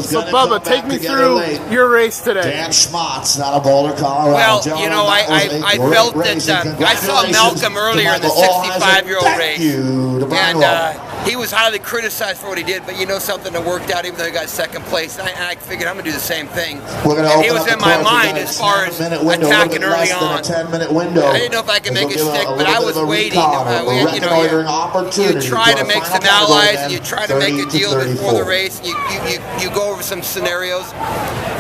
So, Bubba, take me through your race today. Dan Schmotz out of Boulder, Colorado. Well, you know, I felt that I saw Malcolm earlier in the 65-year-old race, and he was highly criticized for what he did, but you know something that worked out even though he got second place, and I figured I'm going to do the same thing. And he was in my mind as far as attacking early on. I didn't know if I could make it stick, but I was waiting. You try to make some allies, and you try to make a deal before the race, and you go over some scenarios,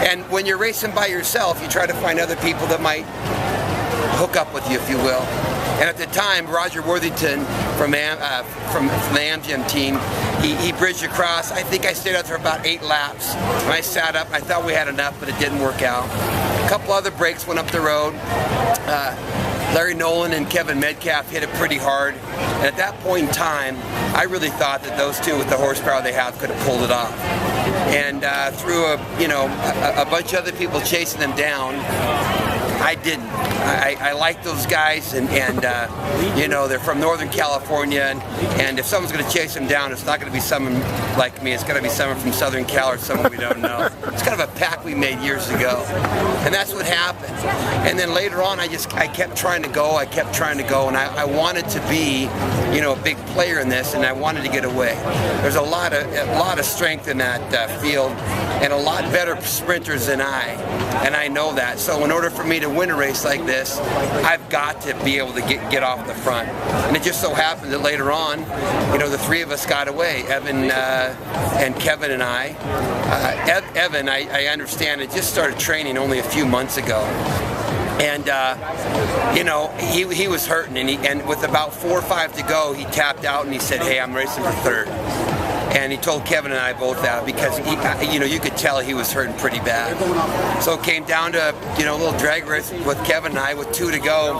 and when you're racing by yourself, you try to find other people that might hook up with you, if you will. And at the time, Roger Worthington from the Amgen team, he bridged across. I think I stayed out there about 8 laps. When I sat up, I thought we had enough, but it didn't work out. A couple other breaks went up the road. Larry Nolan and Kevin Metcalf hit it pretty hard. And at that point in time, I really thought that those two, with the horsepower they have, could have pulled it off. And through a bunch of other people chasing them down, I didn't. I like those guys, and you know, they're from Northern California, and if someone's going to chase them down, it's not going to be someone like me. It's going to be someone from Southern Cal or someone we don't know. It's kind of a pact we made years ago, and that's what happened. And then later on, I kept trying to go. I kept trying to go, and I wanted to be, you know, a big player in this, and I wanted to get away. There's a lot of strength in that field, and a lot better sprinters than and I know that. So in order for me to win a race like this, I've got to be able to get off the front. And it just so happened that later on, you know, the three of us got away, Evan and Kevin and I. Evan, I understand, had just started training only a few months ago. And you know, he was hurting, and with about 4 or 5 to go, he tapped out and he said, "Hey, I'm racing for third." And he told Kevin and I both that because you know, you could tell he was hurting pretty bad. So it came down to, you know, a little drag race with Kevin and I with 2 to go.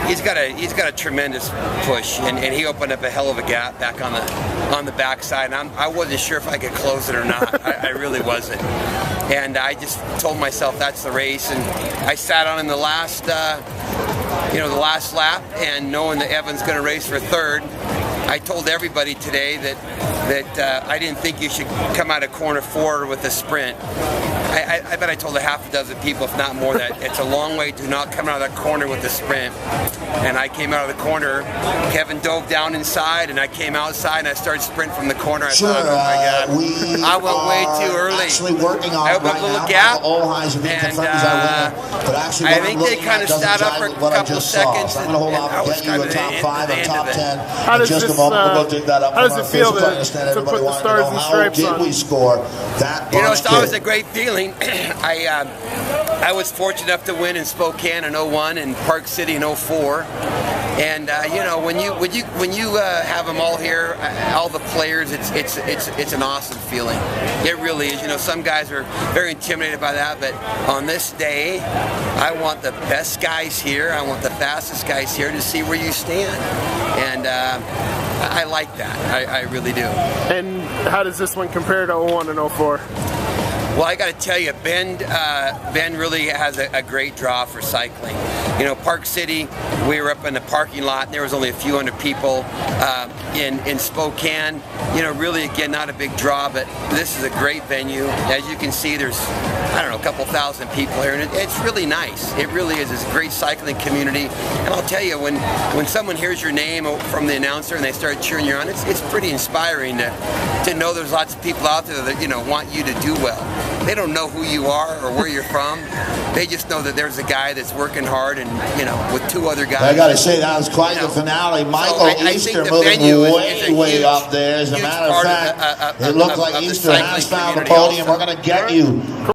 He's got a tremendous push, and he opened up a hell of a gap back on the backside. And I wasn't sure if I could close it or not. I really wasn't. And I just told myself that's the race, and I sat on in the last the last lap, and knowing that Evan's going to race for third, I told everybody today that I didn't think you should come out of corner 4 with a sprint. I bet I told a half a dozen people, if not more, that it's a long way to not come out of that corner with a sprint. And I came out of the corner, Kevin dove down inside, and I came outside and I started sprinting from the corner. I thought, oh my God, I went way too early. I opened up a little gap, and I think they kind of sat up for a couple of seconds, and I was kind of at the end of it. How does it feel to put the stars and stripes on? You know, it's always a great feeling. I was fortunate enough to win in Spokane in 01 and Park City in 04. And you know, when you have them all here, all the players, it's an awesome feeling. It really is. You know, some guys are very intimidated by that, but on this day, I want the best guys here. I want the fastest guys here to see where you stand. And I like that. I really do. And how does this one compare to 01 and 04? Well, I got to tell you, Ben really has a great draw for cycling. You know, Park City, we were up in the parking lot, and there was only a few hundred people. In Spokane, you know, really, again, not a big draw, but this is a great venue. As you can see, there's, I don't know, a couple thousand people here, and it's really nice. It really is. It's a great cycling community. And I'll tell you, when someone hears your name from the announcer and they start cheering you on, it's pretty inspiring to know there's lots of people out there that, you know, want you to do well. They don't know who you are or where you're from. They just know that there's a guy that's working hard, and, you know, with 2 other guys. I got to say, that was quite the finale. Michael Easter moving way up there. As a matter of fact, it looked like Easter has found the podium. We're going to get you